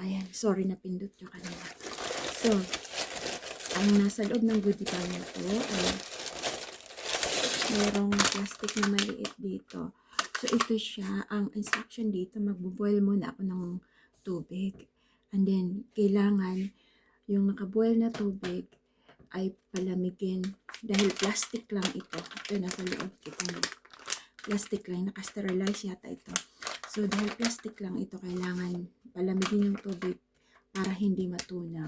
Ayan, sorry na pindot nyo kanina. So, ang nasa loob ng goodie bag na to ay mayroong plastic na maliit dito. So, ito siya. Ang instruction dito, magbo-boil muna ako ng tubig. And then, kailangan yung nakaboil na tubig ay palamigin. Dahil plastic lang ito. Ito, nasa loob. Itong plastic lang. Nakasterilize yata ito. So, dahil plastic lang ito, kailangan palamigin yung tubig para hindi matunaw.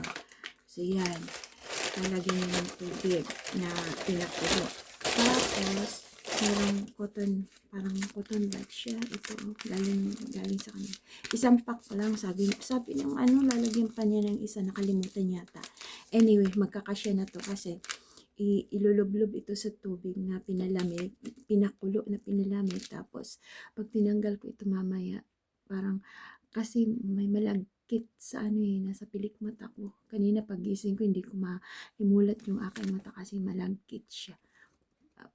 So, yan. Lalagyan nyo ng tubig na pinakulo. Tapos, merong cotton, parang cotton bud siya. Ito, galing sa kanya. Isang pack ko lang, sabi ng ano, lalagyan pa niya ng isa, nakalimutan yata. Anyway, magkakasya na to kasi ilulublob ito sa tubig na pinalamig, pinakulo na pinalamig. Tapos, pag tinanggal ko ito mamaya, parang, kasi may malagkit sa ano nasa pilik mata ko. Kanina pagising ko, hindi ko maimulat yung aking mata kasi malagkit siya.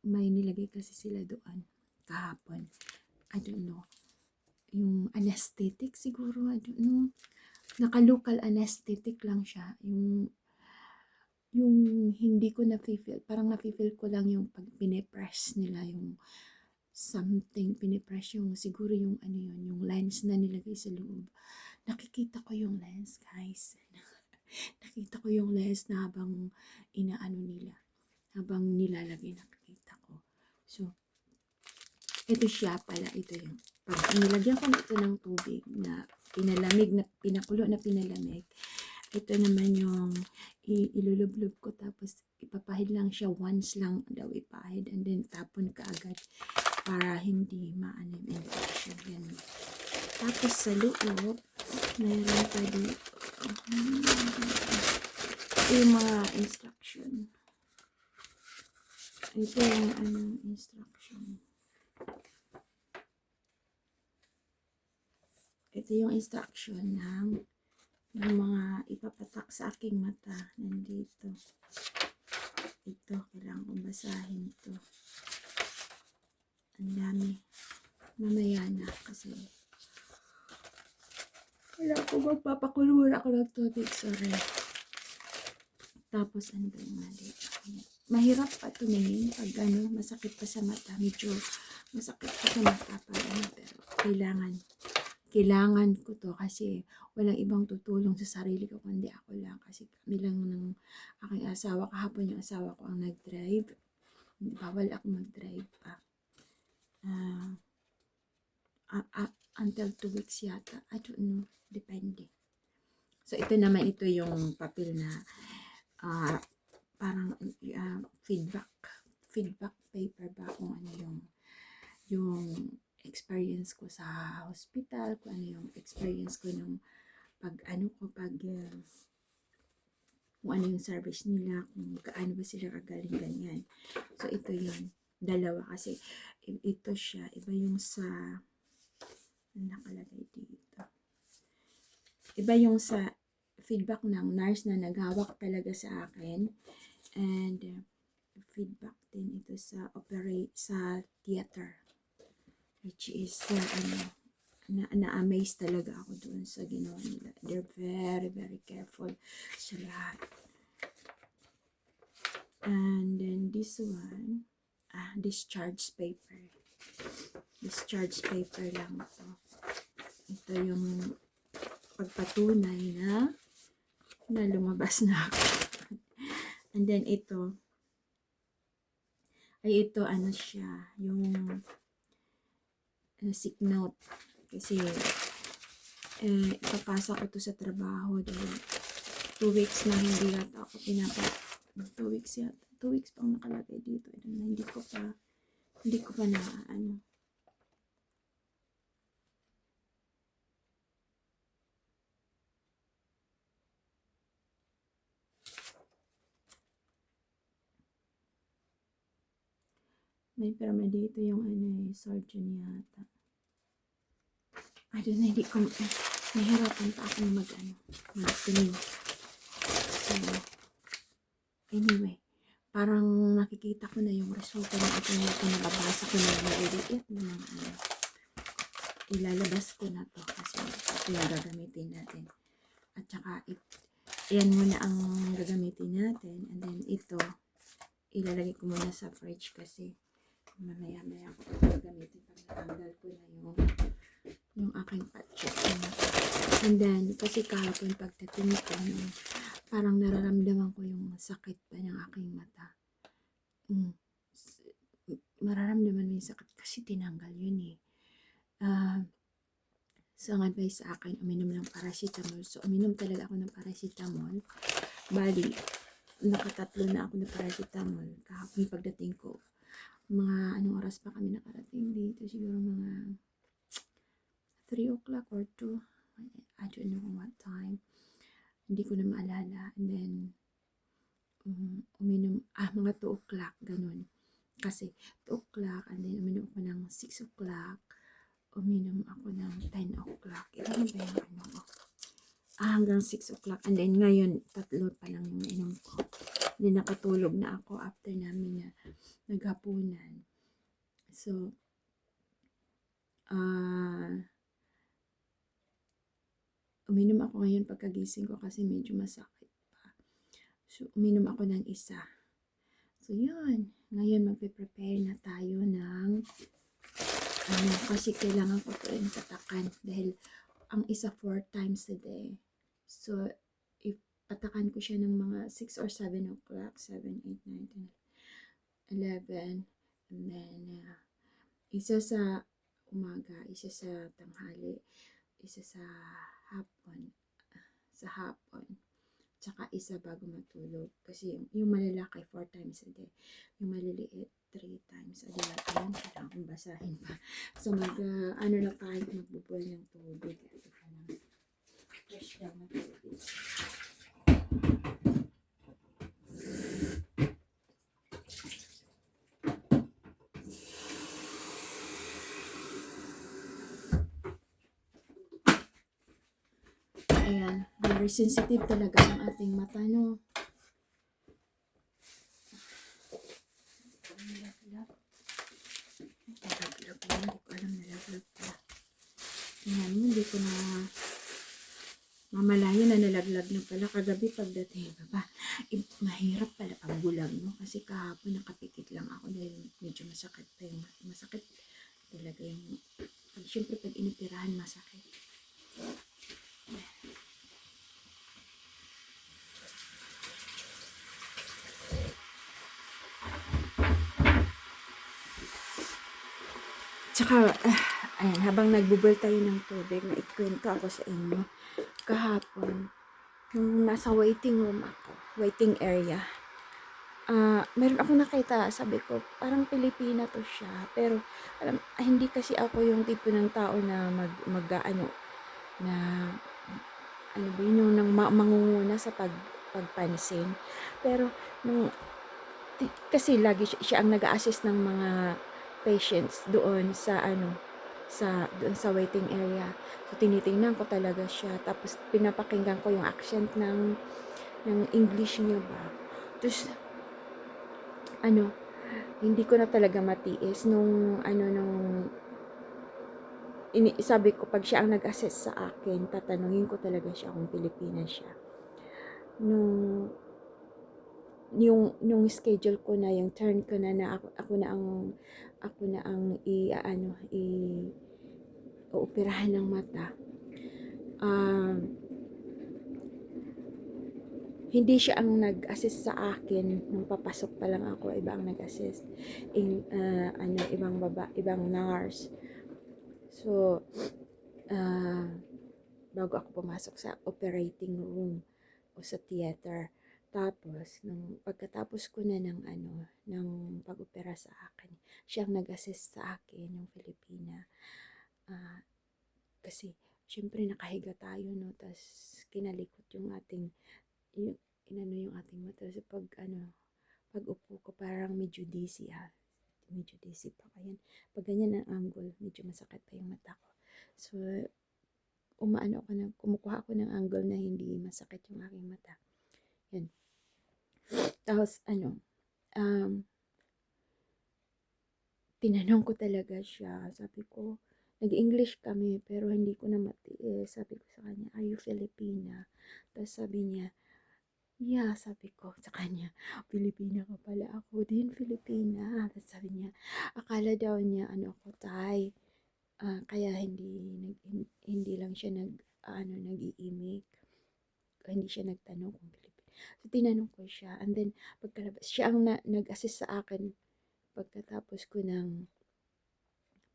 May nilagay kasi sila doon kahapon. I don't know. Yung anesthetic siguro, I don't know. Naka-local anesthetic lang siya. Yung hindi ko na-feel, parang na-feel ko lang yung pag pinipress nila yung something, pinipress yung, siguro yung ano yun, yung lens na nilagay sa loob. Nakikita ko yung lens, guys. Nakita ko yung lens na habang inaano nila, habang nilalagay, nakikita ko. So, ito siya pala, ito yung, pag nilagyan ko na ito ng tubig na pinalamig, na pinakulo na pinalamig, ito naman yung ilulublob ko, tapos ipapahid lang siya, once lang daw ipahid, and then tapon ka agad para hindi maano yung infection. Yan. Tapos sa loob, mayroon pa dito yung mga instruction. Ito yung anong instruction. Ito yung instruction ng mga ipapatak sa aking mata. Nandito. Ito, kailangan kong basahin ito. Ang dami. Mamaya na kasi kailangan ko magpapakulura ako ng tubig. Sorry. Tapos ano ba yung mali? Mahirap pa tumingin pag ano, masakit pa sa mata. Medyo masakit pa sa mata pa ano, pero kailangan ko to kasi walang ibang tutulong sa sarili ko kundi ako lang, kasi kami lang ng aking asawa. Kahapon yung asawa ko ang nag-drive. Bawal ako mag-drive pa. Until 2 weeks yata. I don't know. Depende. So, ito naman, ito yung papel na parang feedback paper ba, kung ano yung experience ko sa hospital, kung ano yung experience ko nung kung ano yung service nila, kung kaano ba sila kagaling, ganyan. So, ito yun. Dalawa kasi ito siya, iba yung sa nakalagay dito. Iba yung sa feedback ng nurse na naghawak talaga sa akin, and feedback din ito sa sa theater, which is na-amaze talaga ako doon sa ginawa nila. They're very, very careful sa lahat. And then this one, discharge paper. Discharge paper lang ito. Ito yung pagpatunay na lumabas na ako. And then ito ano siya, yung sick note. Kasi ipapasa ko to sa trabaho dahil 2 weeks na hindi yata ako 2 weeks yata. 2 weeks pang nakalagay dito. Hindi ko pa na ano. May perma dito yung surgeon yata. I don't know, hindi ko, nahirapan pa ako magtingin. So, anyway, parang nakikita ko na yung resulta ng ito na nababasa ko na maliit na mga ilalabas ko na to kasi ito yung gagamitin natin tsaka ayan muna ang gagamitin natin. And then ito, ilalagay ko muna sa fridge kasi mamaya-maya ko gagamitin pag natanggal ko na yung aking patch. And then, kasi kahapon pagdating ko, parang nararamdaman ko yung sakit pa ng aking mata. Mararamdaman mo yung sakit kasi tinanggal yun eh. So, ang advice sa akin, uminom ng paracetamol. So, uminom talaga ako ng paracetamol. Bali, nakatatlo na ako ng paracetamol. Kahapon pagdating ko, mga anong oras pa kami nakarating dito? Siguro mga 3 o'clock or 2. I don't know what time. Hindi ko na maalala. And then, uminom, mga 2 o'clock, ganun. Kasi 2 o'clock, and then uminom ako ng 6 o'clock. Uminom ako ng 10 o'clock. Ilan ba yung ano ko? Hanggang 6 o'clock. And then ngayon, 3 pa lang yung inom ko. Then nakatulog na ako after namin na naghapunan. So, uminom ako ngayon pagkagising ko kasi medyo masakit pa. So, uminom ako ng isa. So, yun. Ngayon, magpe-prepare na tayo ng kasi kailangan ko ito yung tatakan dahil ang isa 4 times a day. So, if patakan ko siya ng mga 6 or 7 o'clock, 7, 8, 9, 10, 11, and then, isa sa umaga, isa sa tanghali, isa sa hapon, tsaka isa bago matulog. Kasi yung malalaki 4 times a day, yung maliliit 3 times a day. Ayan, kailangan kong basahin pa. So ano na kahit magbubuel ng tubig. Ito pa lang. Fresh lang na tubig. Ayan, very sensitive talaga ang ating mata, no? Hindi ko na mamalayo na nalaglag na pala kagabi pagdating ba. Mahirap pala ang bulag mo kasi kahapon nakapikit lang ako dahil medyo masakit pa yung masakit talaga yung syempre pag inoperahan masakit. Tsaka, ayan, habang nagbubol tayo ng tubig, naikwento ako sa inyo. Kahapon, nung nasa waiting room ako, waiting area, meron akong nakita, sabi ko, parang Pilipina to siya. Pero, hindi kasi ako yung tipo ng tao na na, ano ba yun, yung mangunguna sa pagpansin. Pero, kasi lagi siya ang nag-a-assist ng mga patients doon sa doon sa waiting area. So tinitingnan ko talaga siya tapos pinapakinggan ko yung accent ng English niya ba. Tapos hindi ko na talaga matiis nung sabi ko pag siya ang nag-assess sa akin, tatanungin ko talaga siya kung Pilipina siya. Nung schedule ko na, yung turn ko na ako na ang uoperahan ng mata. Hindi siya ang nag-assist sa akin nung papasok pa lang ako, iba ang nag-assist. Ibang nurse. So, bago ako pumasok sa operating room o sa theater. Tapos, nung pagkatapos ko na ng pag-opera sa akin, siya ang nag-assist sa akin, yung Filipina. Kasi, syempre nakahiga tayo, no? Tapos, kinalikot yung ating mata. So, pag upo ko, parang medyo dizzy, medyo dizzy pa kaya. Pag ganyan ang angle, medyo masakit pa yung mata ko. So, kumukuha ako ng angle na hindi masakit yung aking mata. Yan. Tapos, tinanong ko talaga siya. Sabi ko, nag-English kami, pero hindi ko na matiis. Sabi ko sa kanya, "Are you Filipina?" Tapos sabi niya, "Yeah," sabi ko sa kanya, "Filipina ka pala, ako din Filipina." Tapos sabi niya, akala daw niya ano ako, Thai. Kaya hindi lang siya nag-iimik. Hindi siya nagtanong kung Pilipino. So, tinanong ko siya. And then, pagkalabas, siya ang nag-assist sa akin pagkatapos ko ng,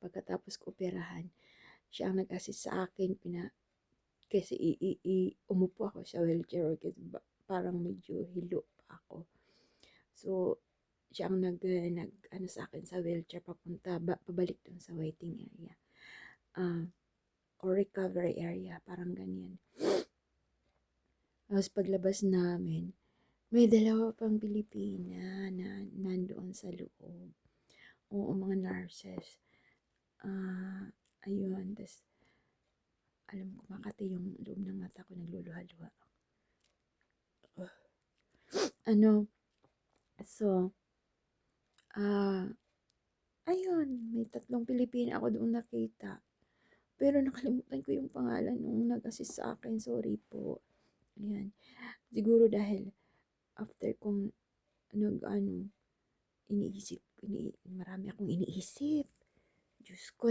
pagkatapos ko operahan. Siya ang nag-assist sa akin, kasi umupo ako sa wheelchair kasi parang medyo hilo pa ako. So, siya ang ano sa akin sa wheelchair pabalik dun sa waiting area. Or recovery area, parang ganyan. Tapos paglabas namin, may dalawa pang Pilipina na nandoon sa loob. Oo, mga nurses. Ayun, tas alam ko makati yung loob ng mata ko, nagluluha-luha. Ano, so, ayun, may 3 Pilipina ako doon nakita. Pero nakalimutan ko yung pangalan nung nag-assist sa akin. Sorry po. Ayan. Siguro dahil after kong iniisip, marami akong iniisip. Diyos ko,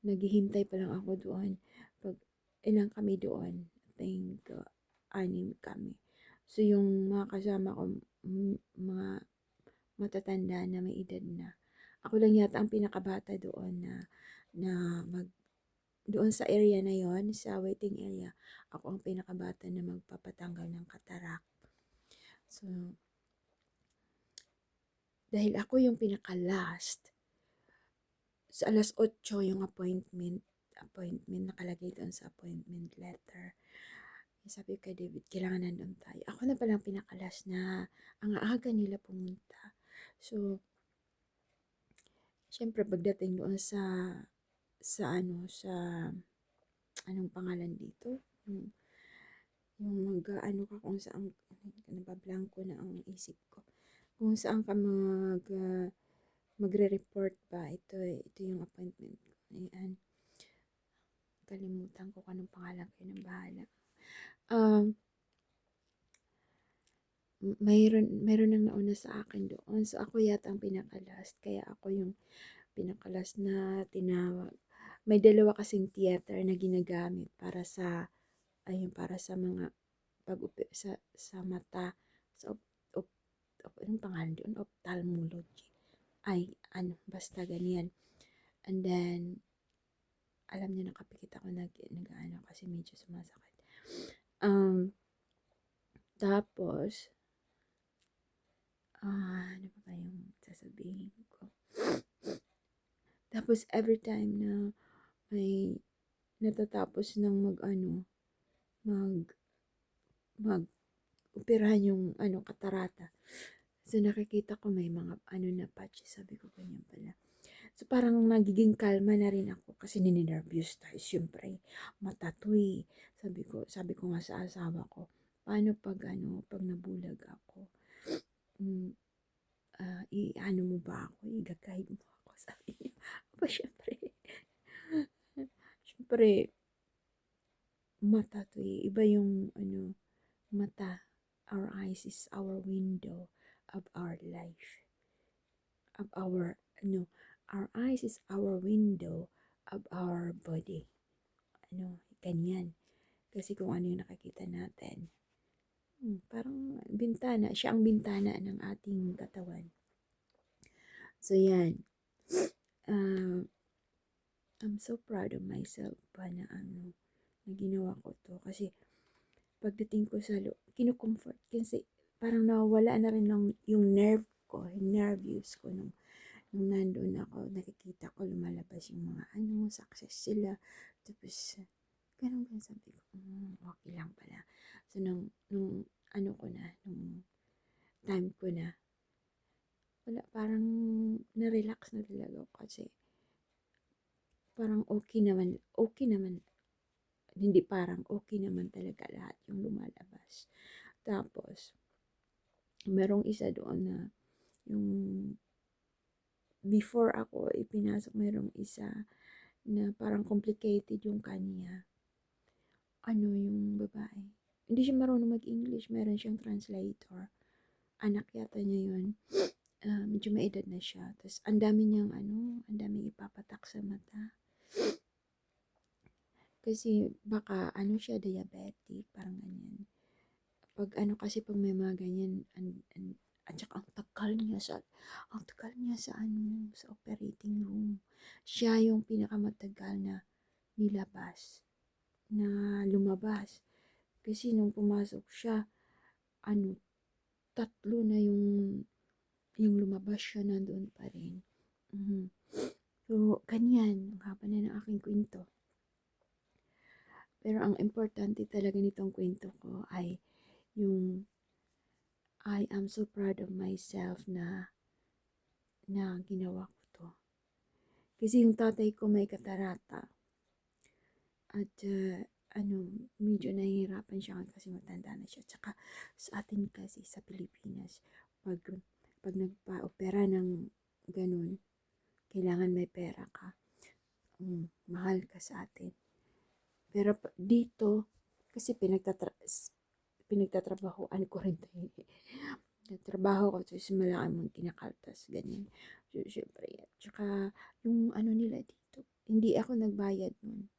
naghihintay pa lang ako doon. Pag ilang kami doon, I think 6 kami. So, yung mga kasama ko, mga matatanda na may edad na. Ako lang yata ang pinakabata doon na doon sa area na yon, sa waiting area, ako ang pinakabata na magpapatanggal ng katarak. So, dahil ako yung pinaka-last, sa 8:00 yung appointment nakalagay doon sa appointment letter. Sabi ko kay David, kailangan nandun tayo. Ako na palang pinaka-last na ang aga nila pumunta. So, syempre pagdating doon sa anong pangalan dito? Yung ka kung saan, nabablanko na ang isip ko. Kung saan ka magre-report ba? Ito yung appointment ko. Ayan. Kalimutan ko kung anong pangalan, kayo ng bahala. Mayroon nang nauna sa akin doon. So, ako yata ang pinaka-last. Kaya ako yung pinaka-last na tinawag. May 2 kasing theater na ginagamit para sa, para sa mga sa mata. Sa anong pangalan doon? Ophthalmology. Basta ganyan. And then, alam niyo, nakapikit ako kasi medyo sumasakit. Tapos, ano pa ba yung sasabihin ko? Tapos, every time na may natatapos ng operahan yung katarata. So, nakikita ko may mga na patches. Sabi ko, ganyan pala. So, parang nagiging kalma na rin ako kasi nininervyos tayo. Siyempre, matatoy. Sabi ko nga sa asawa ko, paano pag nabulag ako? Mo ba ako? I-guide mo ako. Sabi niya. Siyempre, matatoy. Iba yung, mata. Our eyes is our window of our life. Our eyes is our window of our body. Ganyan. Kasi kung ano yung nakikita natin, parang bintana, siya ang bintana ng ating katawan. So, yan. I'm so proud of myself pa na ginawa ko to. Kasi, pagdating ko sa kinukomfort. Kasi, parang nawawala na rin yung nerve ko, yung nervous ko nung nandun ako, nakikita ko lumalabas yung mga success sila. Tapos, ganun sabi ko, okay lang pala. So, nung time ko na, wala, parang na-relax na talaga ako kasi parang okay naman, hindi parang okay naman talaga lahat yung lumalabas. Tapos, merong isa doon na yung before ako ipinasok, mayroong isa na parang complicated yung kanya. Ano yung babae? Hindi siya marunong mag-English, meron siyang translator. Anak yata niya yun. Medyo may edad na siya. Tapos, ang dami niyang ang daming ipapatak sa mata. Kasi, baka, siya, diabetic, parang ganyan. Pag may mga ganyan, at saka ang tagal niya sa operating room. Siya yung pinakamatagal na lumabas. Kasi nung pumasok siya, ano, tatlo na yung lumabas siya, nandoon pa rin. So, ganyan, ang haba na ng aking kwento. Pero ang importante talaga nitong kwento ko ay yung I am so proud of myself na ginawa ko to. Kasi yung tatay ko may katarata at medyo nahihirapan siya kasi matanda na siya. Tsaka sa atin kasi sa Pilipinas, pag nagpa-opera ng ganun, kailangan may pera ka. Mahal ka sa atin. Pero dito, kasi pinagtatrabahoan ko rin tayo. Trabaho ko, so malaki mong kinakaltas, ganyan. So, syempre, tsaka yung nila dito, hindi ako nagbayad nun.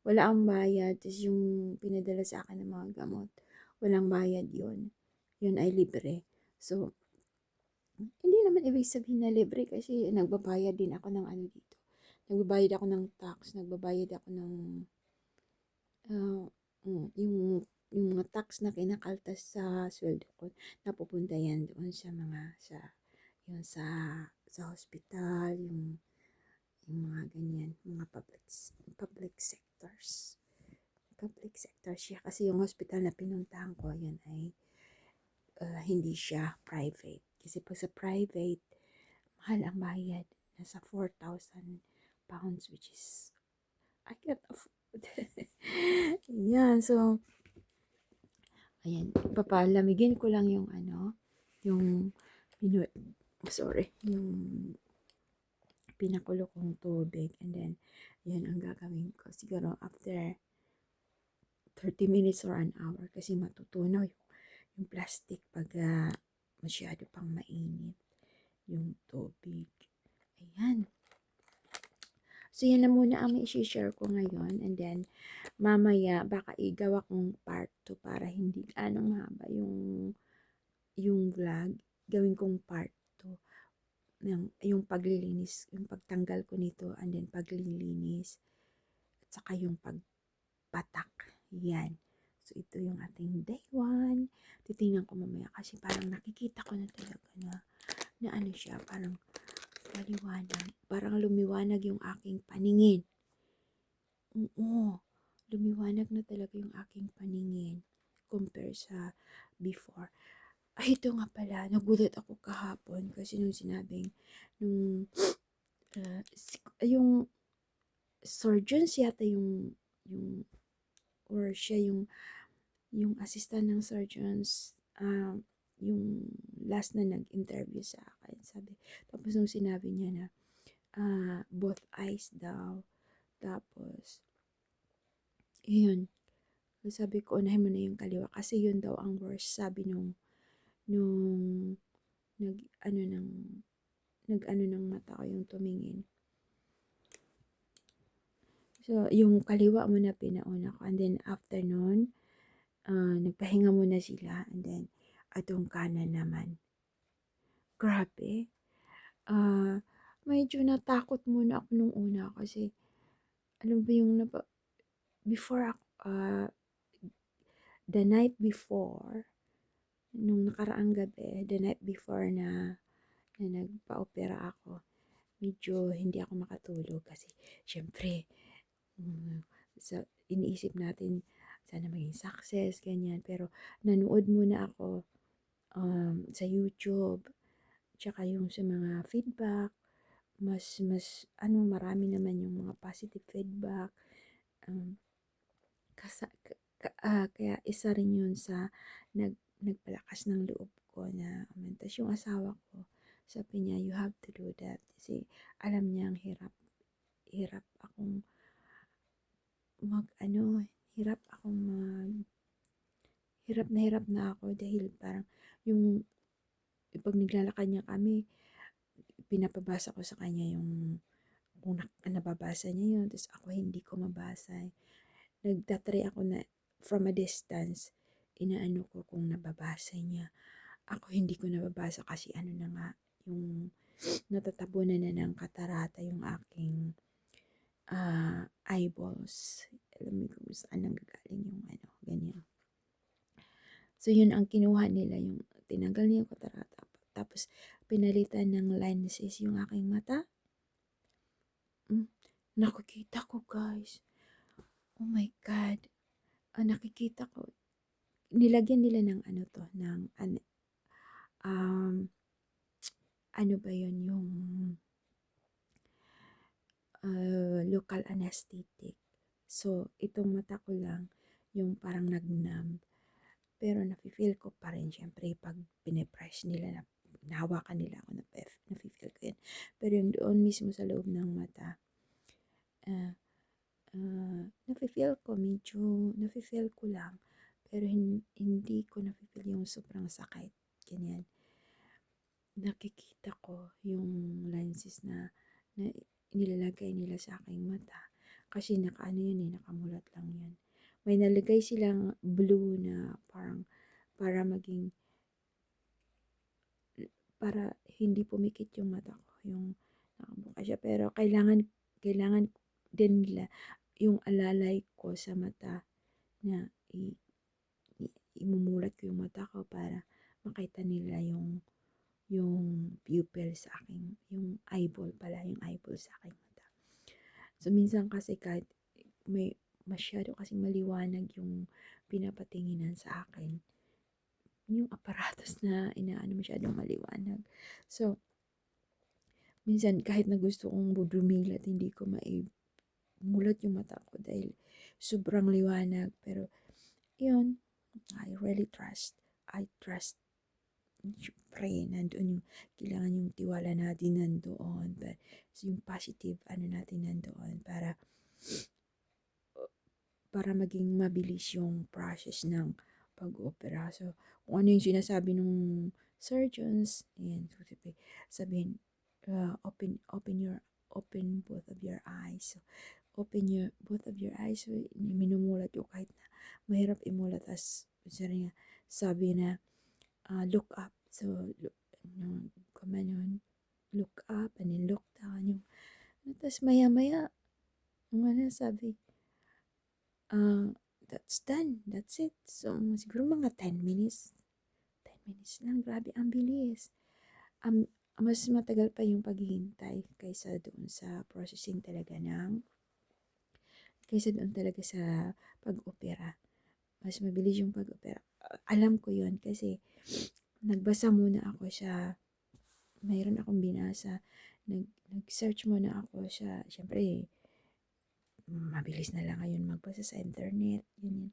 Wala ang bayad, tapos yung pinadala sa akin ng mga gamot, walang bayad yun. Yun ay libre. So, hindi naman ibig sabihin na libre kasi nagbabayad din ako ng dito. Nagbabayad ako ng tax, nagbabayad ako ng yung mga tax na kinakaltas sa sweldo ko, napupunta yan doon sa sa hospital, yung mga ganyan, mga public sectors. Public sector siya kasi yung hospital na pinuntahan ko, yan ay hindi siya private. Kasi pag sa private, mahal ang bayad. Nasa 4,000 pounds, which is, I can't afford. Yan, so, ayan, papalamigin ko lang yung yung, yung pinakulo kong tubig, and then, yan ang gagawin ko. Siguro, after 30 minutes or an hour, kasi matutunaw yung plastic pag masyado pang mainit yung tubig. Ayan. So, yan na muna ang i-share ko ngayon. And then, mamaya, baka igawa kong part 2 para hindi anong mahaba yung vlog. Gawin kong part 2. Yung paglilinis, yung pagtanggal ko nito, and then paglilinis, at saka yung pagpatak. Yan. So, ito yung ating day 1. Titingnan ko mamaya kasi parang nakikita ko na talaga na siya, parang maliwanag. Parang lumiwanag yung aking paningin. Oo, lumiwanag na talaga yung aking paningin compare sa before. Ay, ito nga pala, nagulat ako kahapon kasi nung sinabing, yung surgeons yata or siya yung assistant ng surgeons, yung last na nag-interview sa akin, sabi, tapos nung sinabi niya na, both eyes daw, tapos, yun, sabi ko, unahin mo na yung kaliwa, kasi yun daw ang worst, sabi nung nag-ano ng mata ko, yung tumingin. So, yung kaliwa muna pinauna ko, and then after nun, nagpahinga muna sila, and then, atong kanan naman. Grabe. Medyo natakot muna ako nung una kasi, alam ba yung before ako, the night before, nung nakaraang gabi, the night before na nagpa-opera ako, medyo hindi ako makatulog kasi, syempre, iniisip natin, sana maging success, ganyan. Pero, nanood muna ako sa YouTube, tsaka yung sa mga feedback, marami naman yung mga positive feedback. Kaya isa rin yun sa nagpalakas ng loob ko na umentas yung asawa ko. Sabi niya, you have to do that. Kasi alam niyang hirap akong hirap akong hirap na ako dahil parang yung pag naglalakad niya kami, pinapabasa ko sa kanya yung kung nababasa niya yun, tapos ako hindi ko mabasa. Nagtatry ako na from a distance, inaano ko kung nababasa niya. Ako hindi ko nababasa kasi ano na nga, yung natatabunan na ng katarata yung aking eyeballs. Alam mo kung saan nanggagaling yung ganyan. So, yun ang kinuha nila, yung tinanggal niya yung katarata. Tapos, pinalitan ng lenses yung aking mata. Nakikita ko, guys. Oh my God. Nakikita ko. Nilagyan nila ng ano ba yun, yung local anesthetic. So, itong mata ko lang, yung parang nagnumb. Pero nafe-feel ko pa rin, syempre, pag pinipress nila, nahawakan nila ako, nafe-feel ko yun. Pero yung doon mismo sa loob ng mata, nafe-feel ko, medyo nafe-feel ko lang. Pero hindi ko nafe-feel yung sobrang sakit. Ganyan. Nakikita ko yung lenses na nilalagay nila sa aking mata. Kasi nakaano yun nakamulat lang yan. May nalagay silang blue na parang para hindi pumikit yung mata ko. Yung nakabuka siya. Pero kailangan din nila yung alalay ko sa mata na imumulat ko yung mata ko para makita nila yung pupil sa aking, yung eyeball sa aking mata. So, minsan kasi kahit may masyado kasi maliwanag yung pinapatinginan sa akin, yung aparatos na inaano masyadong maliwanag. So, minsan kahit na gusto kong dumilat, hindi ko mulat yung mata ko dahil sobrang liwanag. Pero, yun, I really trust. I trust. Pray, nandoon yung, kailangan yung tiwala natin nandoon. But, so yung positive, natin nandoon para maging mabilis yung process ng pag-opera. So, kung ano yung sinasabi ng surgeons, ayan, sabihin, open both of your eyes. So, open both of your eyes. So, minumulat ko kahit na mahirap imulat. As, sabi na, look up. So, look up and then look down. Tapos maya-maya, sabi, that's done. That's it. So, siguro mga 10 minutes. 10 minutes lang. Grabe, ang bilis. Mas matagal pa yung paghihintay kaysa doon sa processing talaga kaysa doon talaga sa pag-opera. Mas mabilis yung pag-opera. Alam ko yun kasi nagbasa muna ako mayroon akong binasa. Nag-search muna ako siya. Siyempre, mabilis na lang ngayon magbasa sa internet. Yun.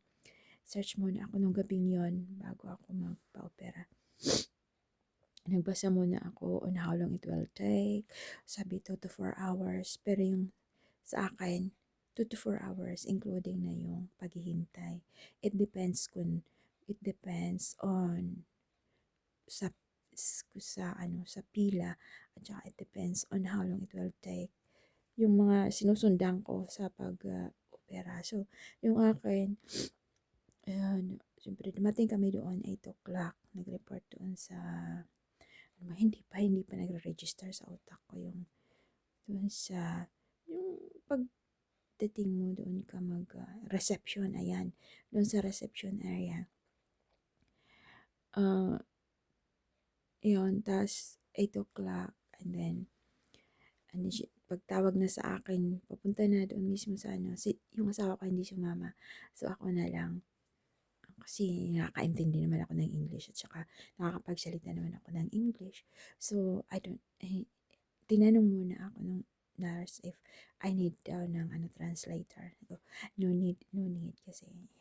Search muna ako nung gabing yon bago ako magpa-opera. Nagbasa muna ako on how long it will take. Sabi 2 to 4 hours. Pero yung sa akin, 2 to 4 hours including na yung paghihintay. It depends on sa pila at saka it depends on how long it will take yung mga sinusundan ko sa pag-opera. So, yung akin, siyempre dumating kami doon 8 o'clock. Nag-report doon sa hindi pa nagre-register sa utak ko yung doon sa yung pagdating mo doon ka reception, ayan, doon sa reception area. Yun, tas 8 o'clock and then pagtawag na sa akin, papunta na doon mismo sa yung asawa ko hindi sumama. So, ako na lang. Kasi nakakaintindi naman ako ng English at saka nakakapagsalita naman ako ng English. So, tinanong muna ako nung nurse if I need daw ng translator. No need kasi yan.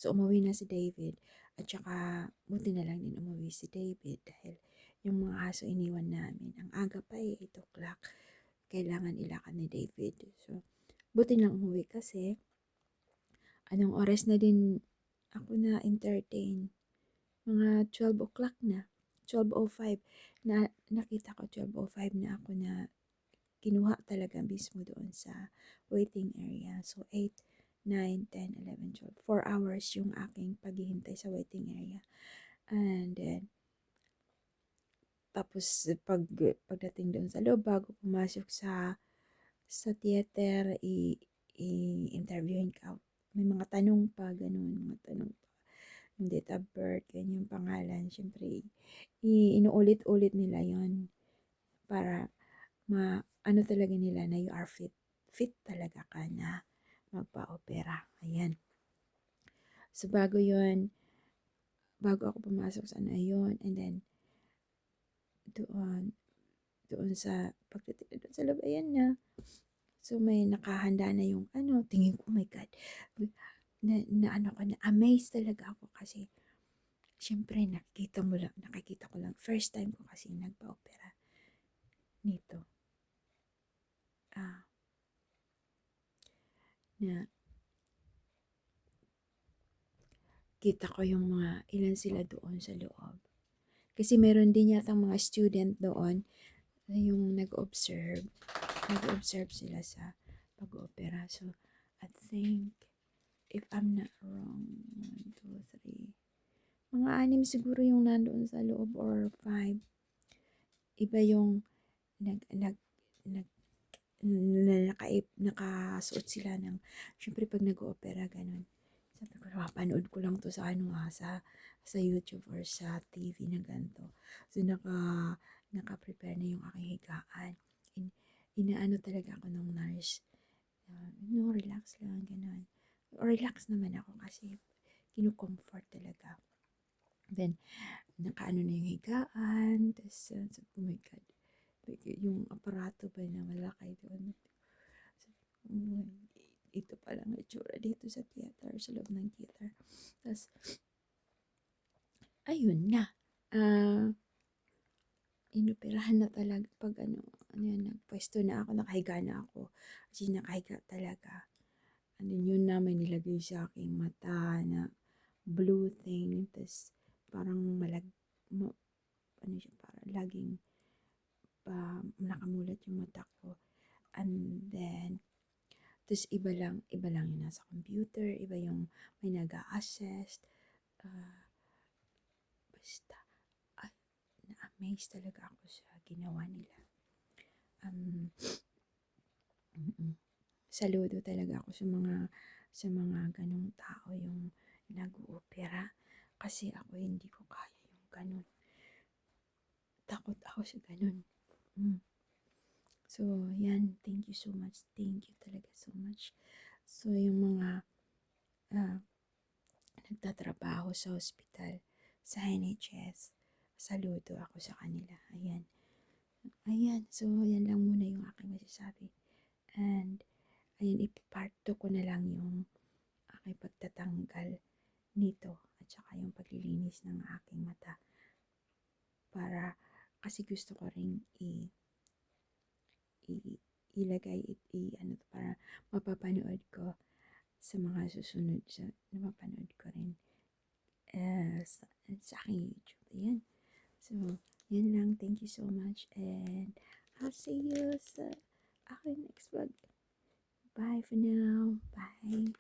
So, umuwi na si David at saka buti na lang din umuwi si David dahil yung mga aso iniwan namin. Ang aga pa 8 o'clock. Kailangan ilakad ni David. So, buti lang umuwi kasi anong oras na din ako na entertain. Mga 12 o'clock na. 12:05 na nakita ko 12:05 na ako na kinuha talaga mismo doon sa waiting area. So 8, 9, 10, 11, 12. 4 hours yung aking paghihintay sa waiting area. And then tapos pagdating doon sa loob bago pumasok sa theater, i-interviewin ka. May mga tanong pa, ganun, mga tanong pa. Yung date of birth, ganyan, pangalan. Siyempre, inuulit-ulit nila yon para ano talaga nila na you are fit. Fit talaga ka na magpa-opera. Ayan. So, bago ako pumasok sa yun, and then, doon sa pagdating doon sa loob, ayan na. So, may nakahanda na yung tingin ko, oh my God, na amazed talaga ako kasi, syempre, nakikita ko lang, first time ko kasi nagpa-opera nito. Na kita ko yung mga ilan sila doon sa loob. Kasi meron din yata mga student doon na yung nag-observe sila sa pag-opera. So, I think, if I'm not wrong, 1, 2, 3, mga 6 siguro yung nandoon sa loob or 5. Iba yung nakasuot sila ng, syempre pag nag-opera, ganun. Sabi ko, mapanood ko lang to sa sa YouTube or sa TV na ganito. So, naka-prepare na yung aking higaan. Inaano talaga ako ng nurse. Relax lang, ganun. Relax naman ako kasi kinukomfort talaga. Then, nakaano na yung higaan. Tapos, sabi ko, oh my God, yung aparato ba na malaki doon. Ito pa lang itsura dito sa theater, sa loob ng theater. Tapos, ayun na. Inoperahan na talaga pag nagpwesto na ako, nakahiga na ako. Kasi nakahiga talaga. Yun na, may nilagay sa aking mata na blue thing. Tapos, parang parang laging nakamulat yung mata ko. And then, tapos iba lang yung nasa computer, iba yung may nag-a-assess. Basta, na-amaze talaga ako sa ginawa nila. Saludo talaga ako sa mga ganong tao yung nag-oopera. Kasi ako hindi ko kaya yung ganon. Takot ako sa ganon. So, yan. Thank you so much. Thank you talaga so much. So, yung mga nagtatrabaho sa hospital, sa NHS, saludo ako sa kanila. Ayan. So, yan lang muna yung aking masasabi. And, ayan, ipapart 2 ko na lang yung aking pagtatanggal nito at saka yung paglilinis ng aking mata. Para, kasi gusto ko rin ilagay, para mapapanood ko sa mga susunod na mapanood ko rin sa aking YouTube. Ayan. So, yan lang. Thank you so much. And I'll see you sa aking next vlog. Bye for now. Bye.